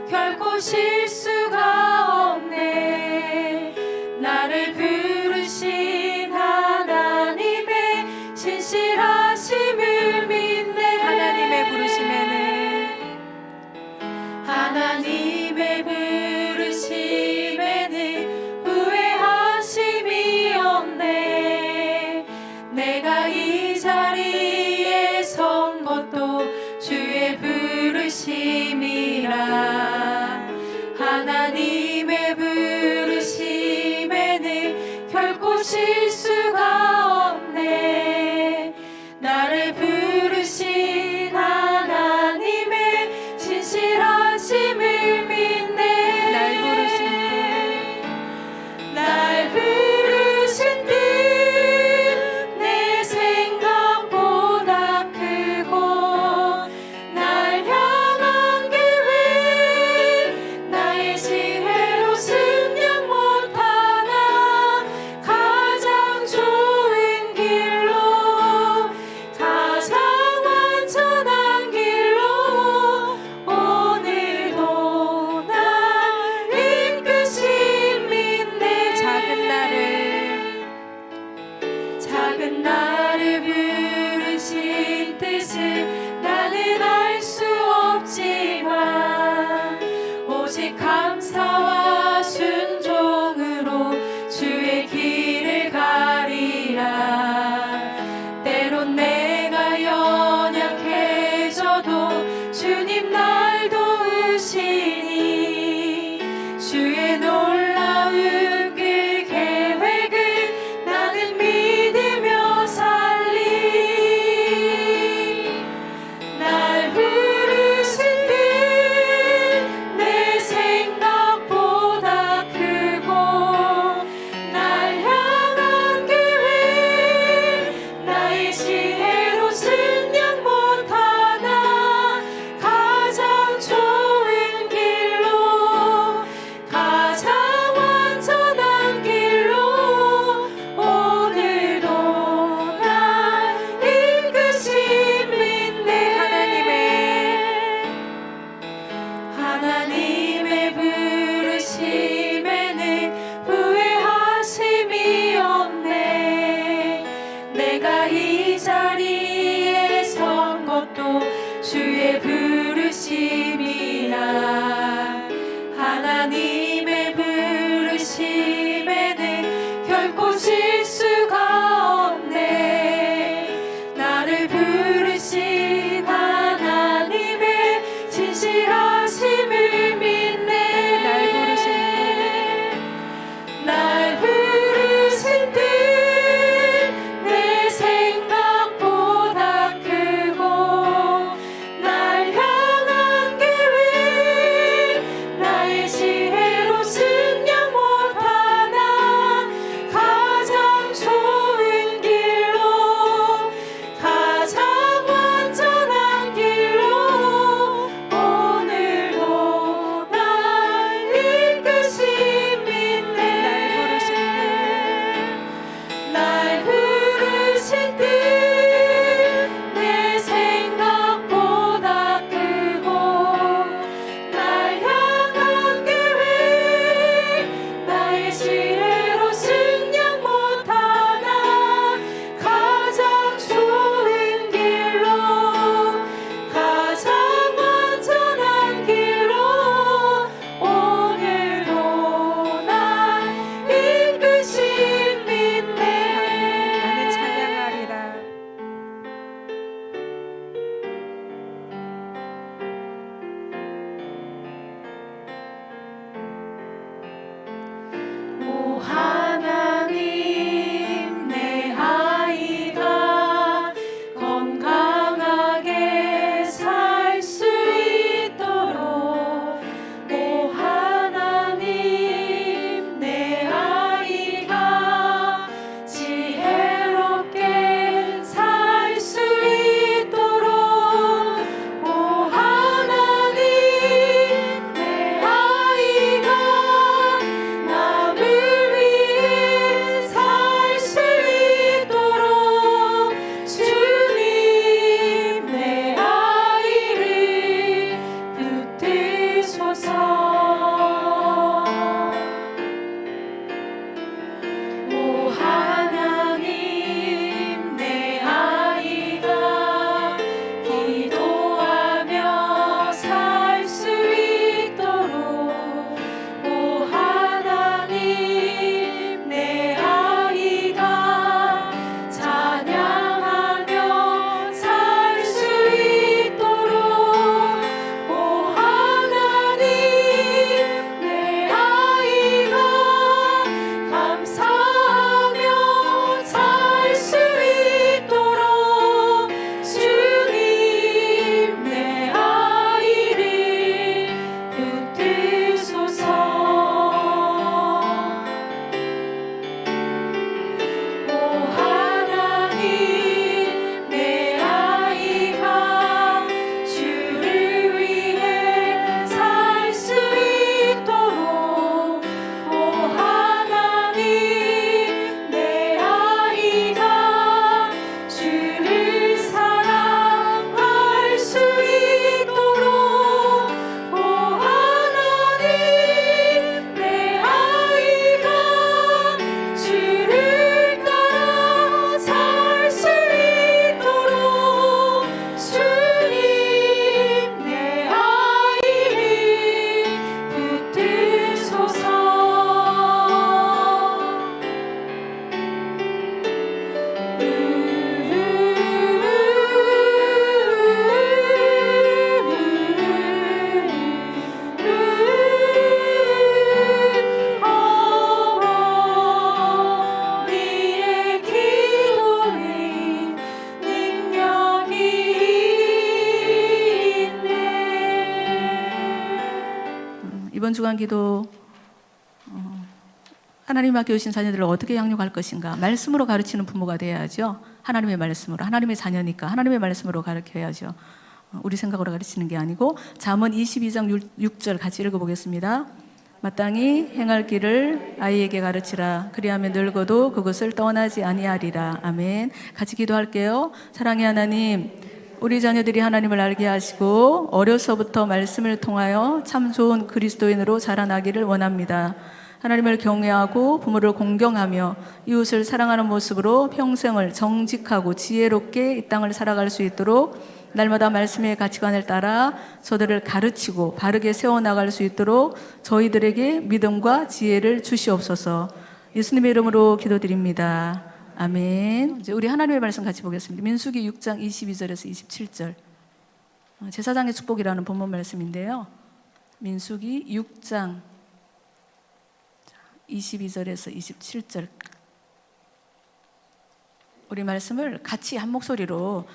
결코 실수가 없네. 나를 부르신 하나님의 진실하심을 믿네. 하나님의 부르심에는 후회하심이 없네. 내가 이 자리에 선 것도 주의 부르심이라. 하나님의 부르심에는 결코 실수가 없네. 나를 부르신 하나님의 진실하심을 믿네. 날 부르신 뜻 내 생각보다 크고, 날 향한 계획 나의 지혜로 승량 못하나. 가장 좋은 길로, 가장 완전한 길로 오늘도 날 이끄신 믿네. 작은 나를 부르신 뜻을 나는 알 수 없지만, 오직 감사와 순종으로 주의 길을 가리라. 때론 내가 연약해져도 주님 날 도우시니, 주의 놀라운 그 계획을 나는 믿으며 살리. 날 부르신 뜻 내 생각보다 크고, 날 향한 계획 나의 지혜로 승량 못하나. 가장 좋은 길로, 가장 완전한 길로 오늘도 날 이끄신 믿네. 하나님의 부르심에는 후회하심이 없네. 내가 이 자리에 선 것도 주의 부르심이라. 하나님의 부르심에는 결코 실수가 없네. 나를 부르신 하나님의 진실하심을 이번 주간 기도 하나님 맡겨 주신 자녀들을 어떻게 양육할 것인가? 말씀으로 가르치는 부모가 돼야죠. 하나님의 말씀으로, 하나님의 자녀니까 하나님의 말씀으로 가르쳐야죠. 우리 생각으로 가르치는 게 아니고. 잠언 22장 6절 같이 읽어보겠습니다. 마땅히 행할 길을 아이에게 가르치라. 그리하면 늙어도 그것을 떠나지 아니하리라. 아멘. 같이 기도할게요. 사랑의 하나님, 우리 자녀들이 하나님을 알게 하시고 어려서부터 말씀을 통하여 참 좋은 그리스도인으로 자라나기를 원합니다. 하나님을 경외하고 부모를 공경하며 이웃을 사랑하는 모습으로 평생을 정직하고 지혜롭게 이 땅을 살아갈 수 있도록 날마다 말씀의 가치관을 따라 저들을 가르치고 바르게 세워나갈 수 있도록 저희들에게 믿음과 지혜를 주시옵소서. 예수님의 이름으로 기도드립니다. 아멘. 이제 우리 하나님의 말씀 같이 보겠습니다. 민수기 6장 22절에서 27절. 제사장의 축복이라는 본문 말씀인데요. 민수기 6장 22절에서 27절. 우리 말씀을 같이 한 목소리로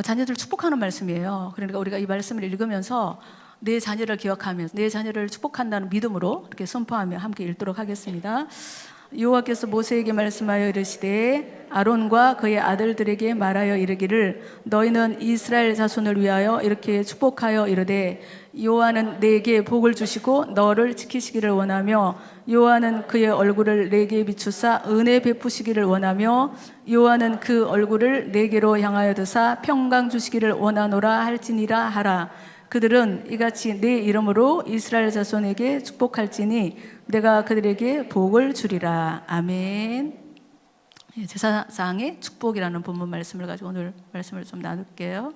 자녀들 축복하는 말씀이에요. 그러니까 우리가 이 말씀을 읽으면서 내 자녀를 기억하면서 내 자녀를 축복한다는 믿음으로 이렇게 선포하며 함께 읽도록 하겠습니다. 여호와께서 모세에게 말씀하여 이르시되 아론과 그의 아들들에게 말하여 이르기를 너희는 이스라엘 자손을 위하여 이렇게 축복하여 이르되 여호와는 내게 복을 주시고 너를 지키시기를 원하며 여호와는 그의 얼굴을 내게 비추사 은혜 베푸시기를 원하며 여호와는 그 얼굴을 내게로 향하여 드사 평강 주시기를 원하노라 할지니라 하라. 그들은 이같이 내 이름으로 이스라엘 자손에게 축복할지니 내가 그들에게 복을 주리라. 아멘. 제사장의 축복이라는 본문 말씀을 가지고 오늘 말씀을 좀 나눌게요.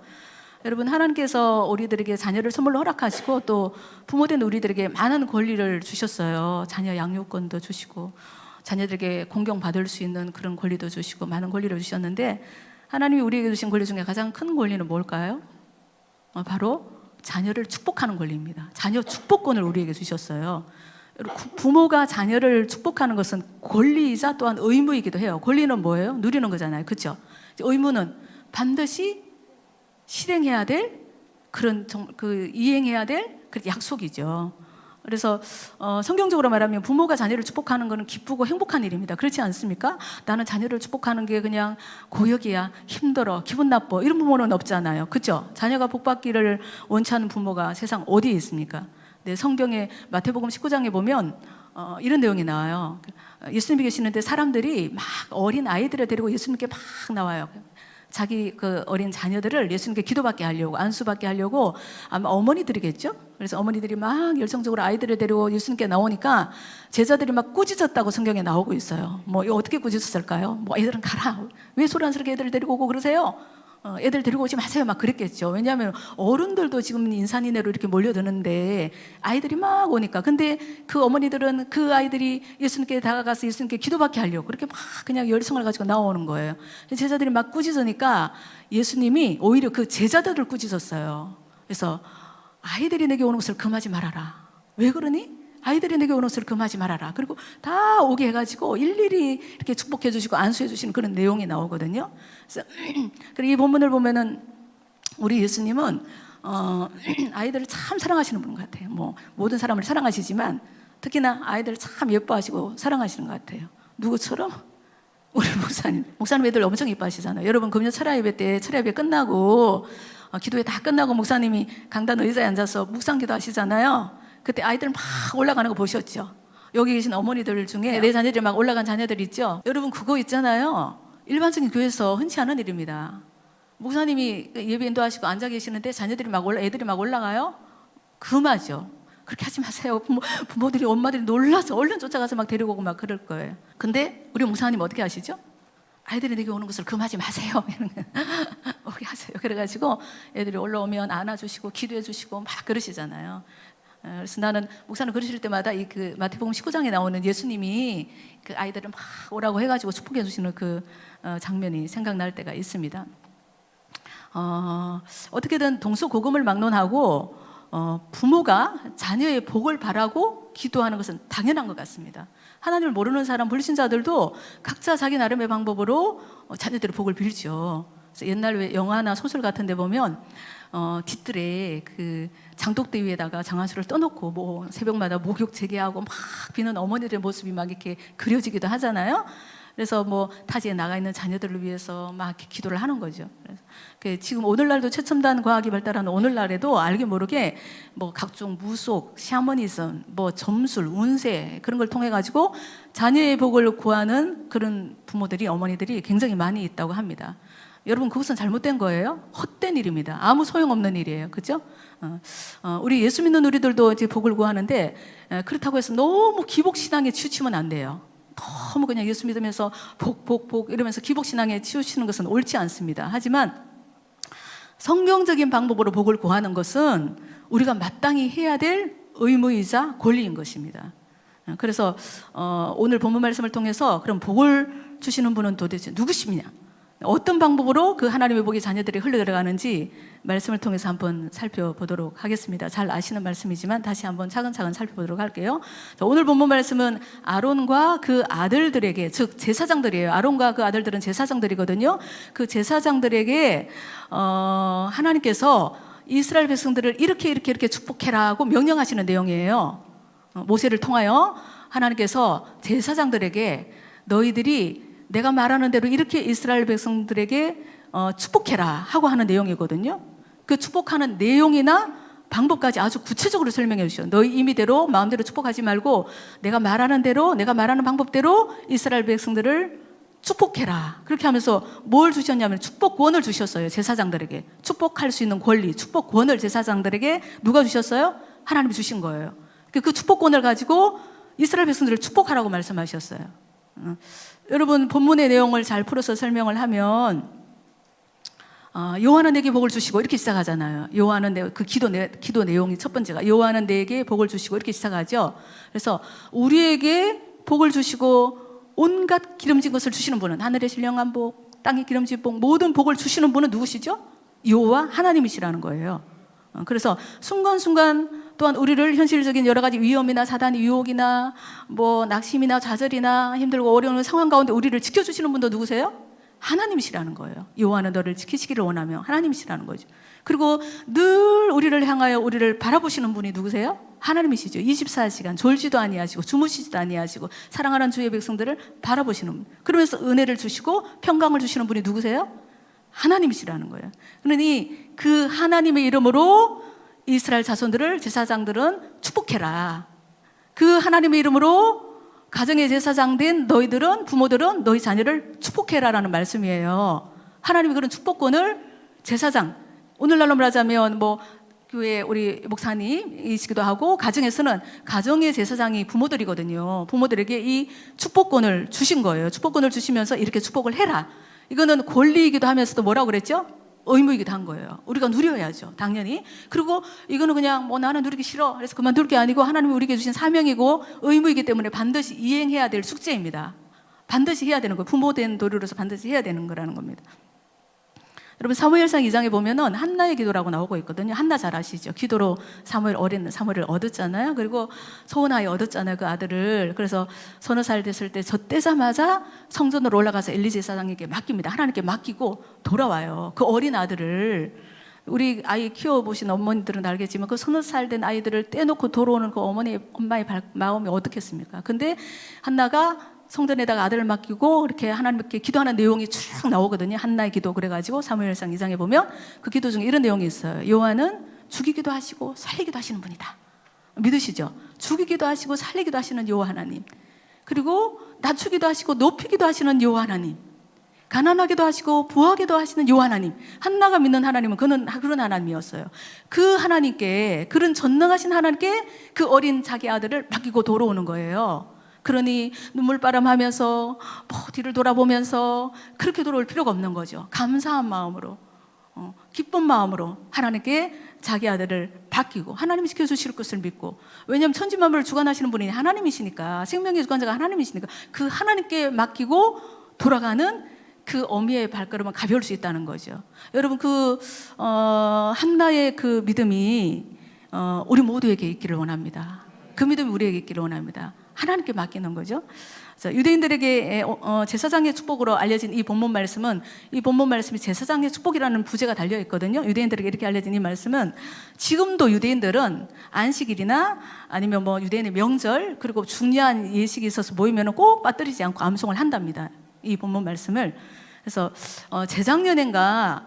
여러분, 하나님께서 우리들에게 자녀를 선물로 허락하시고 또 부모된 우리들에게 많은 권리를 주셨어요. 자녀 양육권도 주시고 자녀들에게 공경받을 수 있는 그런 권리도 주시고 많은 권리를 주셨는데 하나님이 우리에게 주신 권리 중에 가장 큰 권리는 뭘까요? 바로 자녀를 축복하는 권리입니다. 자녀 축복권을 우리에게 주셨어요. 부모가 자녀를 축복하는 것은 권리이자 또한 의무이기도 해요. 권리는 뭐예요? 누리는 거잖아요. 그렇죠? 의무는 반드시 실행해야 될 그런 이행해야 될 그런 약속이죠. 그래서 성경적으로 말하면 부모가 자녀를 축복하는 것은 기쁘고 행복한 일입니다. 그렇지 않습니까? 나는 자녀를 축복하는 게 그냥 고역이야, 힘들어, 기분 나빠 이런 부모는 없잖아요. 그렇죠? 자녀가 복받기를 원치 않는 부모가 세상 어디에 있습니까? 네, 성경에 마태복음 19장에 보면 이런 내용이 나와요. 예수님이 계시는데 사람들이 막 어린 아이들을 데리고 예수님께 막 나와요. 자기 그 어린 자녀들을 예수님께 기도받게 하려고, 안수받게 하려고 아마 어머니들이겠죠? 그래서 어머니들이 막 열성적으로 아이들을 데리고 예수님께 나오니까 제자들이 막 꾸짖었다고 성경에 나오고 있어요. 뭐 이거 어떻게 꾸짖었을까요? 뭐 애들은 가라. 왜 소란스럽게 애들을 데리고 오고 그러세요? 애들 데리고 오지 마세요. 막 그랬겠죠. 왜냐하면 어른들도 지금 인산인해로 이렇게 몰려드는데 아이들이 막 오니까. 근데 그 어머니들은 그 아이들이 예수님께 다가가서 예수님께 기도받게 하려고 그렇게 막 그냥 열성을 가지고 나오는 거예요. 제자들이 막 꾸짖으니까 예수님이 오히려 그 제자들을 꾸짖었어요. 그래서 아이들이 내게 오는 것을 금하지 말아라. 왜 그러니? 아이들이 내게 오는 것을 금하지 말아라. 그리고 다 오게 해가지고 일일이 이렇게 축복해 주시고 안수해 주시는 그런 내용이 나오거든요. 그래서 이 본문을 보면은 우리 예수님은 아이들을 참 사랑하시는 분 같아요. 뭐 모든 사람을 사랑하시지만 특히나 아이들을 참 예뻐하시고 사랑하시는 것 같아요. 누구처럼? 우리 목사님 애들 엄청 예뻐하시잖아요. 여러분 금요 철야 예배 때 철야 예배 끝나고 기도회 다 끝나고 목사님이 강단 의자에 앉아서 묵상 기도하시잖아요. 그때 아이들 막 올라가는 거 보셨죠? 여기 계신 어머니들 중에 내 자녀들이 막 올라간 자녀들 있죠? 여러분 그거 있잖아요. 일반적인 교회에서 흔치 않은 일입니다. 목사님이 예배 인도하시고 앉아 계시는데 자녀들이 애들이 막 올라가요? 금하죠. 그렇게 하지 마세요. 부모들이 엄마들이 놀라서 얼른 쫓아가서 막 데리고 오고 막 그럴 거예요. 근데 우리 목사님 어떻게 하시죠? 아이들이 내게 오는 것을 금하지 마세요. 오게 하세요. 그래가지고 애들이 올라오면 안아주시고 기도해 주시고 막 그러시잖아요. 그래서 나는 목사님 그러실 때마다 그 마태복음 19장에 나오는 예수님이 그 아이들을 막 오라고 해가지고 축복해 주시는 그 장면이 생각날 때가 있습니다. 어떻게든 동서고금을 막론하고 부모가 자녀의 복을 바라고 기도하는 것은 당연한 것 같습니다. 하나님을 모르는 사람 불신자들도 각자 자기 나름의 방법으로 자녀들의 복을 빌죠. 그래서 옛날 왜 영화나 소설 같은 데 보면 뒷뜰에 그 장독대 위에다가 장화수를 떠놓고 뭐 새벽마다 목욕 재개하고 막 비는 어머니들의 모습이 막 이렇게 그려지기도 하잖아요. 그래서 뭐 타지에 나가 있는 자녀들을 위해서 막 이렇게 기도를 하는 거죠. 그래서 지금 오늘날도 최첨단 과학이 발달하는 오늘날에도 알게 모르게 뭐 각종 무속, 샤머니즘, 뭐 점술, 운세 그런 걸 통해 가지고 자녀의 복을 구하는 그런 부모들이 어머니들이 굉장히 많이 있다고 합니다. 여러분 그것은 잘못된 거예요. 헛된 일입니다. 아무 소용없는 일이에요. 그렇죠? 우리 예수 믿는 우리들도 이제 복을 구하는데 그렇다고 해서 너무 기복신앙에 치우치면 안 돼요. 너무 그냥 예수 믿으면서 복 이러면서 기복신앙에 치우치는 것은 옳지 않습니다. 하지만 성경적인 방법으로 복을 구하는 것은 우리가 마땅히 해야 될 의무이자 권리인 것입니다. 그래서 오늘 본문 말씀을 통해서 그럼 복을 주시는 분은 도대체 누구시냐? 어떤 방법으로 그 하나님의 복이 자녀들이 흘러들어가는지 말씀을 통해서 한번 살펴보도록 하겠습니다. 잘 아시는 말씀이지만 다시 한번 차근차근 살펴보도록 할게요. 자, 오늘 본문 말씀은 아론과 그 아들들에게, 즉 제사장들이에요. 아론과 그 아들들은 제사장들이거든요. 그 제사장들에게 하나님께서 이스라엘 백성들을 이렇게 축복해라고 명령하시는 내용이에요. 모세를 통하여 하나님께서 제사장들에게 너희들이 내가 말하는 대로 이렇게 이스라엘 백성들에게 축복해라 하고 하는 내용이거든요. 그 축복하는 내용이나 방법까지 아주 구체적으로 설명해 주셔요. 너희 임의대로 마음대로 축복하지 말고 내가 말하는 대로, 내가 말하는 방법대로 이스라엘 백성들을 축복해라. 그렇게 하면서 뭘 주셨냐면 축복권을 주셨어요. 제사장들에게. 축복할 수 있는 권리, 축복권을 제사장들에게 누가 주셨어요? 하나님이 주신 거예요. 그 축복권을 가지고 이스라엘 백성들을 축복하라고 말씀하셨어요. 여러분 본문의 내용을 잘 풀어서 설명을 하면 여호와는 내게 복을 주시고 이렇게 시작하잖아요. 여호와는 그 기도 내용이 첫 번째가 여호와는 내게 복을 주시고 이렇게 시작하죠. 그래서 우리에게 복을 주시고 온갖 기름진 것을 주시는 분은 하늘의 신령한 복, 땅의 기름진 복, 모든 복을 주시는 분은 누구시죠? 여호와 하나님이시라는 거예요. 그래서 순간순간 또한 우리를 현실적인 여러 가지 위험이나 사단의 유혹이나 뭐 낙심이나 좌절이나 힘들고 어려운 상황 가운데 우리를 지켜주시는 분도 누구세요? 하나님이시라는 거예요. 여호와는 너를 지키시기를 원하며 하나님이시라는 거죠. 그리고 늘 우리를 향하여 우리를 바라보시는 분이 누구세요? 하나님이시죠. 24시간 졸지도 아니하시고 주무시지도 아니하시고 사랑하는 주의 백성들을 바라보시는 분. 그러면서 은혜를 주시고 평강을 주시는 분이 누구세요? 하나님이시라는 거예요. 그러니 그 하나님의 이름으로 이스라엘 자손들을 제사장들은 축복해라. 그 하나님의 이름으로 가정의 제사장된 너희들은, 부모들은 너희 자녀를 축복해라라는 말씀이에요. 하나님이 그런 축복권을 제사장, 오늘날로 말하자면 뭐 교회 우리 목사님이시기도 하고 가정에서는 가정의 제사장이 부모들이거든요. 부모들에게 이 축복권을 주신 거예요. 축복권을 주시면서 이렇게 축복을 해라. 이거는 권리이기도 하면서도 뭐라고 그랬죠? 의무이기도 한 거예요. 우리가 누려야죠, 당연히. 그리고 이거는 그냥 뭐 나는 누리기 싫어 그래서 그만둘 게 아니고 하나님이 우리에게 주신 사명이고 의무이기 때문에 반드시 이행해야 될 숙제입니다. 반드시 해야 되는 거예요. 부모된 도리로서 반드시 해야 되는 거라는 겁니다. 여러분 사무엘상 2장에 보면은 한나의 기도라고 나오고 있거든요. 한나 잘 아시죠? 기도로 어린 사무엘을 얻었잖아요. 그리고 소원하여 얻었잖아요, 그 아들을. 그래서 서너 살 됐을 때 젖대자마자 성전으로 올라가서 엘리 제사장에게 맡깁니다. 하나님께 맡기고 돌아와요. 그 어린 아들을. 우리 아이 키워보신 어머니들은 알겠지만 그 서너 살 된 아이들을 떼놓고 돌아오는 그 엄마의 마음이 어떻겠습니까? 근데 한나가 성전에다가 아들을 맡기고 이렇게 하나님께 기도하는 내용이 쭉 나오거든요. 한나의 기도. 그래가지고 사무엘상 2장에 보면 그 기도 중에 이런 내용이 있어요. 여호와는 죽이기도 하시고 살리기도 하시는 분이다. 믿으시죠? 죽이기도 하시고 살리기도 하시는 여호와 하나님. 그리고 낮추기도 하시고 높이기도 하시는 여호와 하나님. 가난하게도 하시고 부하게도 하시는 여호와 하나님. 한나가 믿는 하나님은 그런 하나님이었어요. 그 하나님께, 그런 전능하신 하나님께 그 어린 자기 아들을 맡기고 돌아오는 거예요. 그러니 눈물바람하면서 뒤를 돌아보면서 그렇게 돌아올 필요가 없는 거죠. 감사한 마음으로, 기쁜 마음으로 하나님께 자기 아들을 맡기고 하나님이 지켜주실 것을 믿고, 왜냐하면 천지만물을 주관하시는 분이 하나님이시니까, 생명의 주관자가 하나님이시니까 그 하나님께 맡기고 돌아가는 그 어미의 발걸음은 가벼울 수 있다는 거죠. 여러분 한나의 그 믿음이 우리 모두에게 있기를 원합니다. 그 믿음이 우리에게 있기를 원합니다. 하나님께 맡기는 거죠. 그래서 유대인들에게 제사장의 축복으로 알려진 이 본문 말씀은, 이 본문 말씀이 제사장의 축복이라는 부제가 달려 있거든요. 유대인들에게 이렇게 알려진 이 말씀은 지금도 유대인들은 안식일이나 아니면 뭐 유대인의 명절, 그리고 중요한 예식이 있어서 모이면 꼭 빠뜨리지 않고 암송을 한답니다. 이 본문 말씀을. 그래서 재작년인가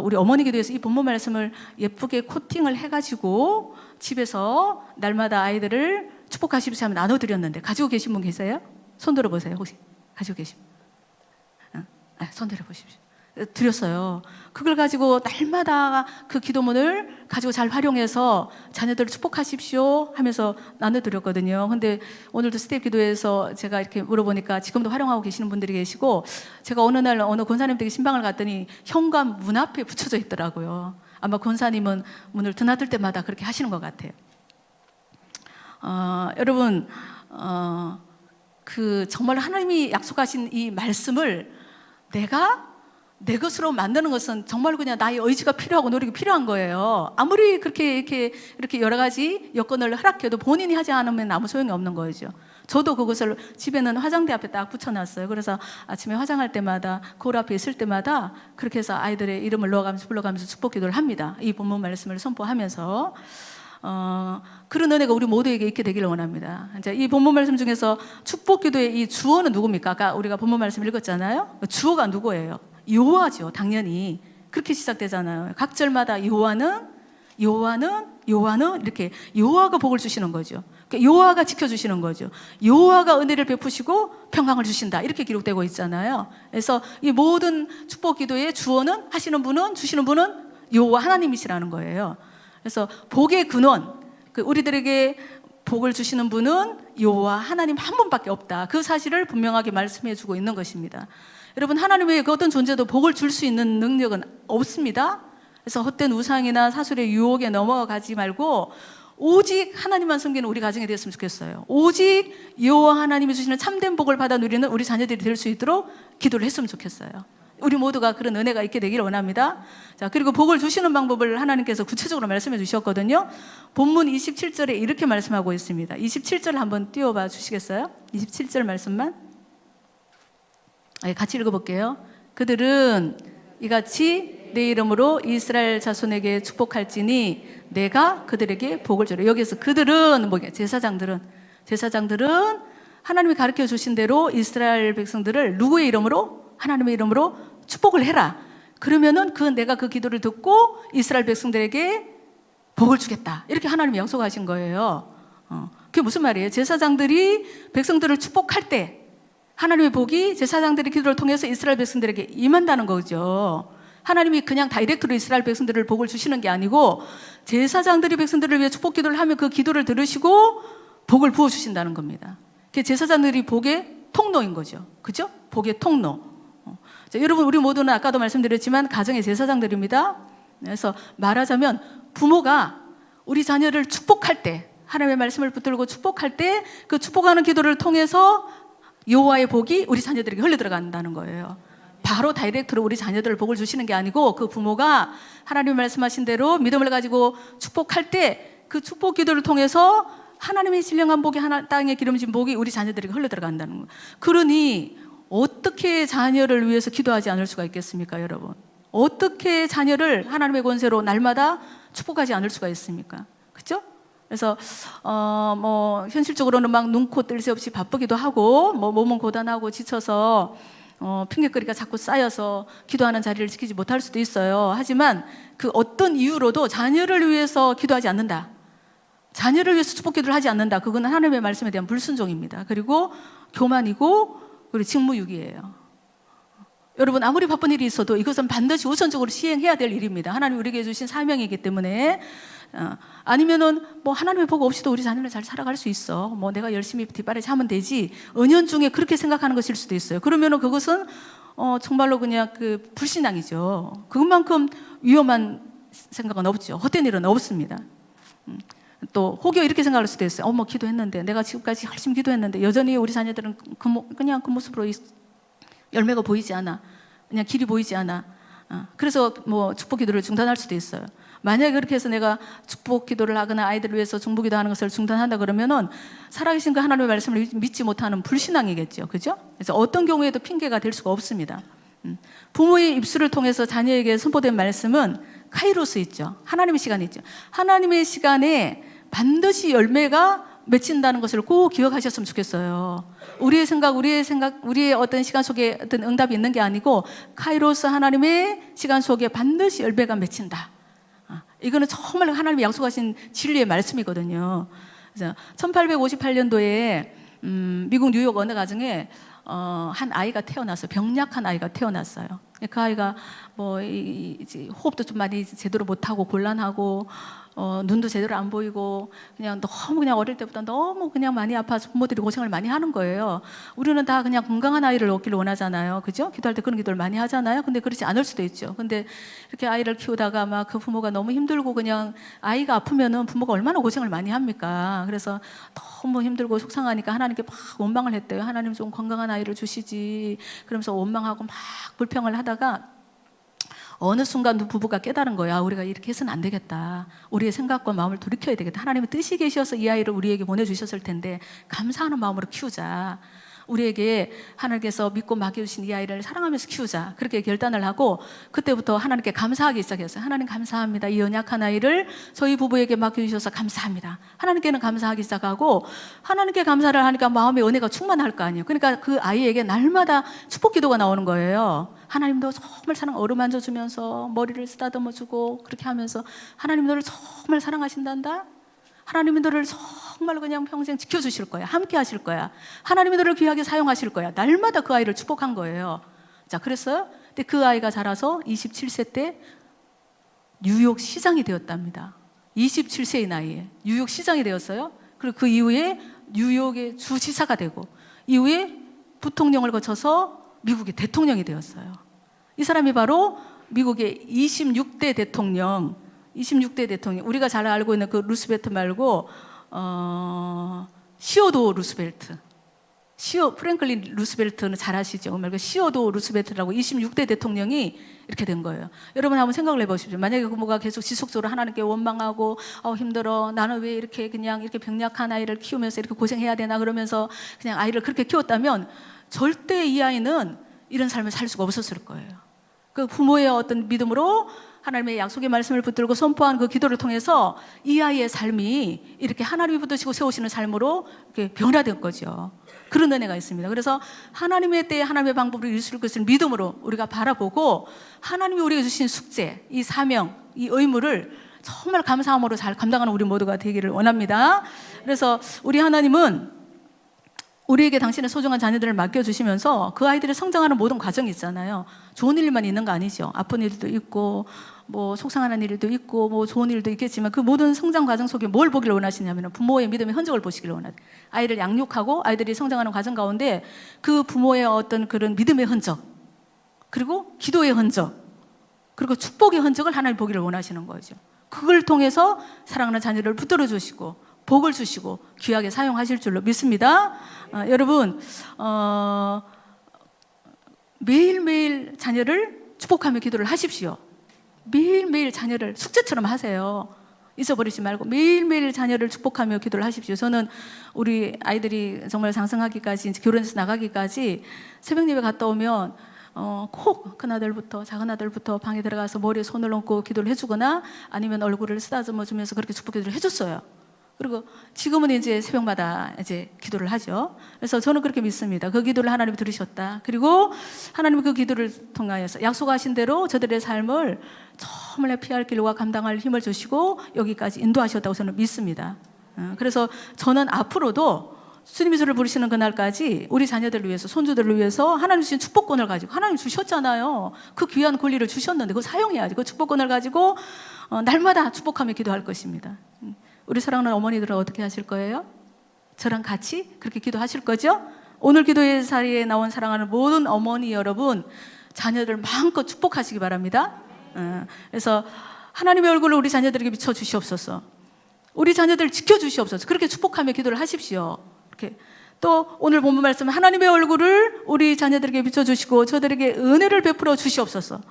우리 어머니 기도에서 이 본문 말씀을 예쁘게 코팅을 해가지고 집에서 날마다 아이들을 축복하십시오 하면 나눠드렸는데, 가지고 계신 분 계세요? 손 들어보세요. 혹시 가지고 계시면 손 들어보십시오. 드렸어요. 그걸 가지고 날마다 그 기도문을 가지고 잘 활용해서 자녀들을 축복하십시오 하면서 나눠드렸거든요. 근데 오늘도 스텝 기도에서 제가 이렇게 물어보니까 지금도 활용하고 계시는 분들이 계시고, 제가 어느 날 어느 권사님 댁에 신방을 갔더니 현관 문 앞에 붙여져 있더라고요. 아마 권사님은 문을 드나들 때마다 그렇게 하시는 것 같아요. 여러분, 정말 하나님이 약속하신 이 말씀을 내가 내 것으로 만드는 것은 정말 그냥 나의 의지가 필요하고 노력이 필요한 거예요. 아무리 그렇게 이렇게 여러 가지 여건을 허락해도 본인이 하지 않으면 아무 소용이 없는 거죠. 저도 그것을 집에는 화장대 앞에 딱 붙여놨어요. 그래서 아침에 화장할 때마다 거울 앞에 있을 때마다 그렇게 해서 아이들의 이름을 넣어가면서 불러가면서 축복 기도를 합니다. 이 본문 말씀을 선포하면서 그런 은혜가 우리 모두에게 있게 되기를 원합니다. 이제 이 본문 말씀 중에서 축복 기도의 이 주어는 누굽니까? 아까 우리가 본문 말씀 읽었잖아요. 주어가 누구예요? 여호와죠. 당연히 그렇게 시작되잖아요. 각 절마다 여호와는 이렇게 여호와가 복을 주시는 거죠. 그러니까 여호와가 지켜주시는 거죠. 여호와가 은혜를 베푸시고 평강을 주신다, 이렇게 기록되고 있잖아요. 그래서 이 모든 축복 기도의 주어는, 하시는 분은, 주시는 분은 여호와 하나님이시라는 거예요. 그래서 복의 근원, 우리들에게 복을 주시는 분은 여호와 하나님 한 분밖에 없다, 그 사실을 분명하게 말씀해 주고 있는 것입니다. 여러분, 하나님 외에 그 어떤 존재도 복을 줄 수 있는 능력은 없습니다. 그래서 헛된 우상이나 사술의 유혹에 넘어가지 말고 오직 하나님만 섬기는 우리 가정이 되었으면 좋겠어요. 오직 여호와 하나님이 주시는 참된 복을 받아 누리는 우리 자녀들이 될 수 있도록 기도를 했으면 좋겠어요. 우리 모두가 그런 은혜가 있게 되기를 원합니다. 자, 그리고 복을 주시는 방법을 하나님께서 구체적으로 말씀해 주셨거든요. 본문 27절에 이렇게 말씀하고 있습니다. 27절 한번 띄워봐 주시겠어요? 27절 말씀만 같이 읽어볼게요. 그들은 이같이 내 이름으로 이스라엘 자손에게 축복할지니 내가 그들에게 복을 주라. 여기서 그들은 뭐냐? 제사장들은 하나님이 가르쳐 주신 대로 이스라엘 백성들을 누구의 이름으로? 하나님의 이름으로 축복을 해라. 그러면은 내가 그 기도를 듣고 이스라엘 백성들에게 복을 주겠다, 이렇게 하나님이 약속하신 거예요. 그게 무슨 말이에요? 제사장들이 백성들을 축복할 때 하나님의 복이 제사장들의 기도를 통해서 이스라엘 백성들에게 임한다는 거죠. 하나님이 그냥 다이렉트로 이스라엘 백성들을 복을 주시는 게 아니고 제사장들이 백성들을 위해 축복 기도를 하면 그 기도를 들으시고 복을 부어주신다는 겁니다. 그게 제사장들이 복의 통로인 거죠. 그죠? 복의 통로. 자, 여러분, 우리 모두는 아까도 말씀드렸지만 가정의 제사장들입니다. 그래서 말하자면 부모가 우리 자녀를 축복할 때, 하나님의 말씀을 붙들고 축복할 때 그 축복하는 기도를 통해서 여호와의 복이 우리 자녀들에게 흘러 들어간다는 거예요. 바로 다이렉트로 우리 자녀들을 복을 주시는 게 아니고 그 부모가 하나님이 말씀하신 대로 믿음을 가지고 축복할 때 그 축복 기도를 통해서 하나님의 신령한 복이, 땅에 기름진 복이 우리 자녀들에게 흘러 들어간다는 거예요. 그러니 어떻게 자녀를 위해서 기도하지 않을 수가 있겠습니까, 여러분? 어떻게 자녀를 하나님의 권세로 날마다 축복하지 않을 수가 있습니까? 그렇죠? 그래서 현실적으로는 막 눈코 뜰 새 없이 바쁘기도 하고 몸은 고단하고 지쳐서 핑계거리가 자꾸 쌓여서 기도하는 자리를 지키지 못할 수도 있어요. 하지만 그 어떤 이유로도 자녀를 위해서 기도하지 않는다, 자녀를 위해서 축복 기도를 하지 않는다, 그거는 하나님의 말씀에 대한 불순종입니다. 그리고 교만이고 그리고 직무유기예요. 여러분, 아무리 바쁜 일이 있어도 이것은 반드시 우선적으로 시행해야 될 일입니다. 하나님 우리에게 주신 사명이기 때문에. 아니면은 하나님의 복 없이도 우리 자녀를 잘 살아갈 수 있어, 내가 열심히 뒷바라지 하면 되지, 은연중에 그렇게 생각하는 것일 수도 있어요. 그러면은 그것은 정말로 그냥 불신앙이죠. 그것만큼 위험한 생각은 없죠. 헛된 일은 없습니다. 또 혹여 이렇게 생각할 수도 있어요. 기도했는데, 내가 지금까지 열심히 기도했는데 여전히 우리 자녀들은 그냥 그 모습으로 열매가 보이지 않아, 그냥 길이 보이지 않아. 그래서 축복 기도를 중단할 수도 있어요. 만약에 그렇게 해서 내가 축복 기도를 하거나 아이들을 위해서 중보기도 하는 것을 중단한다 그러면은 살아계신 그 하나님의 말씀을 믿지 못하는 불신앙이겠죠. 그죠? 그래서 어떤 경우에도 핑계가 될 수가 없습니다. 부모의 입술을 통해서 자녀에게 선포된 말씀은 카이로스 있죠. 하나님의 시간이 있죠. 하나님의 시간에 반드시 열매가 맺힌다는 것을 꼭 기억하셨으면 좋겠어요. 우리의 생각, 우리의 어떤 시간 속에 어떤 응답이 있는 게 아니고 카이로스 하나님의 시간 속에 반드시 열매가 맺힌다. 이거는 정말 하나님이 약속하신 진리의 말씀이거든요. 그래서 1858년도에 미국 뉴욕 어느 가정에 한 아이가 태어났어요. 병약한 아이가 태어났어요. 그 아이가 뭐 이제 호흡도 좀 많이 제대로 못하고 곤란하고 눈도 제대로 안 보이고 그냥 너무 그냥 어릴 때부터 너무 그냥 많이 아파서 부모들이 고생을 많이 하는 거예요. 우리는 다 그냥 건강한 아이를 얻기를 원하잖아요. 그죠? 기도할 때 그런 기도를 많이 하잖아요. 근데 그렇지 않을 수도 있죠. 근데 이렇게 아이를 키우다가 막 그 부모가 너무 힘들고 그냥 아이가 아프면은 부모가 얼마나 고생을 많이 합니까? 그래서 너무 힘들고 속상하니까 하나님께 막 원망을 했대요. 하나님 좀 건강한 아이를 주시지. 그러면서 원망하고 막 불평을 하다가 어느 순간 부부가 깨달은 거야. 우리가 이렇게 해서는 안 되겠다. 우리의 생각과 마음을 돌이켜야 되겠다. 하나님의 뜻이 계셔서 이 아이를 우리에게 보내주셨을 텐데 감사하는 마음으로 키우자. 우리에게 하나님께서 믿고 맡겨주신 이 아이를 사랑하면서 키우자. 그렇게 결단을 하고 그때부터 하나님께 감사하기 시작했어요. 하나님 감사합니다. 이 연약한 아이를 저희 부부에게 맡겨주셔서 감사합니다. 하나님께는 감사하기 시작하고 하나님께 감사를 하니까 마음의 은혜가 충만할 거 아니에요. 그러니까 그 아이에게 날마다 축복 기도가 나오는 거예요. 하나님도 정말 어루만져 주면서 머리를 쓰다듬어 주고 그렇게 하면서 하나님 너를 정말 사랑하신단다. 하나님이 너를 정말 그냥 평생 지켜주실 거야. 함께 하실 거야. 하나님이 너를 귀하게 사용하실 거야. 날마다 그 아이를 축복한 거예요. 자, 그랬어요. 근데 그 아이가 자라서 27세 때 뉴욕 시장이 되었답니다. 27세의 나이에 뉴욕 시장이 되었어요. 그리고 그 이후에 뉴욕의 주지사가 되고 이후에 부통령을 거쳐서 미국의 대통령이 되었어요. 이 사람이 바로 미국의 26대 대통령, 우리가 잘 알고 있는 그 루스벨트 말고 시어도 루스벨트, 프랭클린 루스벨트는 잘 아시죠? 말고 시어도 루스벨트라고 26대 대통령이 이렇게 된 거예요. 여러분 한번 생각을 해보십시오. 만약에 그 부모가 계속 지속적으로 하나님께 원망하고 힘들어, 나는 왜 이렇게 그냥 이렇게 병약한 아이를 키우면서 이렇게 고생해야 되나 그러면서 그냥 아이를 그렇게 키웠다면 절대 이 아이는 이런 삶을 살 수가 없었을 거예요. 그 부모의 어떤 믿음으로 하나님의 약속의 말씀을 붙들고 선포한 그 기도를 통해서 이 아이의 삶이 이렇게 하나님이 붙드시고 세우시는 삶으로 이렇게 변화된 거죠. 그런 은혜가 있습니다. 그래서 하나님의 때에 하나님의 방법으로 이루실 것을 믿음으로 우리가 바라보고 하나님이 우리에게 주신 숙제, 이 사명, 이 의무를 정말 감사함으로 잘 감당하는 우리 모두가 되기를 원합니다. 그래서 우리 하나님은 우리에게 당신의 소중한 자녀들을 맡겨주시면서 그 아이들이 성장하는 모든 과정이 있잖아요. 좋은 일만 있는 거 아니죠. 아픈 일도 있고 뭐 속상하는 일도 있고 뭐 좋은 일도 있겠지만 그 모든 성장 과정 속에 뭘 보기를 원하시냐면 부모의 믿음의 흔적을 보시기를 원하세요. 아이를 양육하고 아이들이 성장하는 과정 가운데 그 부모의 어떤 그런 믿음의 흔적, 그리고 기도의 흔적, 그리고 축복의 흔적을 하나님 보기를 원하시는 거죠. 그걸 통해서 사랑하는 자녀를 붙들어 주시고 복을 주시고 귀하게 사용하실 줄로 믿습니다. 여러분 매일매일 자녀를 축복하며 기도를 하십시오. 매일매일 자녀를 숙제처럼 하세요. 잊어버리지 말고 매일매일 자녀를 축복하며 기도를 하십시오. 저는 우리 아이들이 정말 장성하기까지 결혼해서 나가기까지 새벽 예배 갔다 오면 꼭 큰아들부터 작은아들부터 방에 들어가서 머리에 손을 얹고 기도를 해주거나 아니면 얼굴을 쓰다듬어 주면서 그렇게 축복 기도를 해줬어요. 그리고 지금은 이제 새벽마다 이제 기도를 하죠. 그래서 저는 그렇게 믿습니다. 그 기도를 하나님이 들으셨다. 그리고 하나님이 그 기도를 통하여서 약속하신 대로 저들의 삶을 정말 피할 길과 감당할 힘을 주시고 여기까지 인도하셨다고 저는 믿습니다. 그래서 저는 앞으로도 주님이 저를 부르시는 그날까지 우리 자녀들을 위해서, 손주들을 위해서 하나님 주신 축복권을 가지고, 하나님 주셨잖아요. 그 귀한 권리를 주셨는데 그거 사용해야지. 그 축복권을 가지고 날마다 축복하며 기도할 것입니다. 우리 사랑하는 어머니들은 어떻게 하실 거예요? 저랑 같이 그렇게 기도하실 거죠? 오늘 기도의 자리에 나온 사랑하는 모든 어머니 여러분, 자녀들 마음껏 축복하시기 바랍니다. 그래서 하나님의 얼굴을 우리 자녀들에게 비춰주시옵소서. 우리 자녀들 지켜주시옵소서. 그렇게 축복하며 기도를 하십시오. 이렇게. 또 오늘 본문 말씀, 하나님의 얼굴을 우리 자녀들에게 비춰주시고 저들에게 은혜를 베풀어 주시옵소서.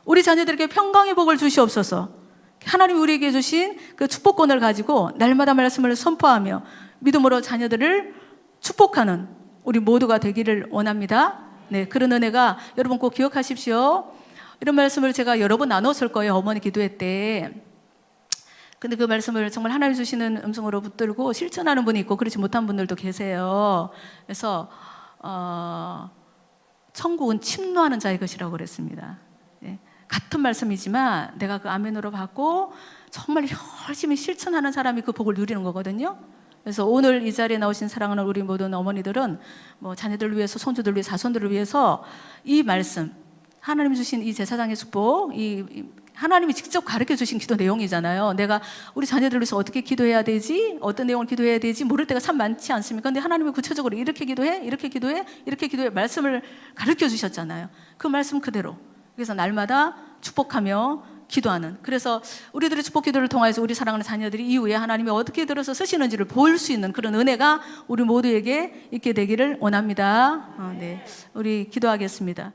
우리 자녀들에게 평강의 복을 주시옵소서. 하나님이 우리에게 주신 그 축복권을 가지고 날마다 말씀을 선포하며 믿음으로 자녀들을 축복하는 우리 모두가 되기를 원합니다. 네, 그런 은혜가 여러분 꼭 기억하십시오. 이런 말씀을 제가 여러 번 나눴을 거예요. 어머니 기도회 때. 근데 그 말씀을 정말 하나님 주시는 음성으로 붙들고 실천하는 분이 있고 그렇지 못한 분들도 계세요. 그래서 천국은 침노하는 자의 것이라고 그랬습니다. 예, 같은 말씀이지만 내가 그 아멘으로 받고 정말 열심히 실천하는 사람이 그 복을 누리는 거거든요. 그래서 오늘 이 자리에 나오신 사랑하는 우리 모든 어머니들은 뭐 자녀들을 위해서, 손주들을 위해서, 자손들을 위해서 이 말씀, 하나님 주신 이 제사장의 축복, 이 하나님이 직접 가르쳐 주신 기도 내용이잖아요. 내가 우리 자녀들을 위해서 어떻게 기도해야 되지? 어떤 내용을 기도해야 되지? 모를 때가 참 많지 않습니까? 근데 하나님이 구체적으로 이렇게 기도해, 이렇게 기도해, 이렇게 기도해 말씀을 가르쳐 주셨잖아요. 그 말씀 그대로. 그래서 날마다 축복하며 기도하는. 그래서 우리들의 축복 기도를 통해서 우리 사랑하는 자녀들이 이후에 하나님이 어떻게 들어서 쓰시는지를 볼 수 있는 그런 은혜가 우리 모두에게 있게 되기를 원합니다. 네, 우리 기도하겠습니다.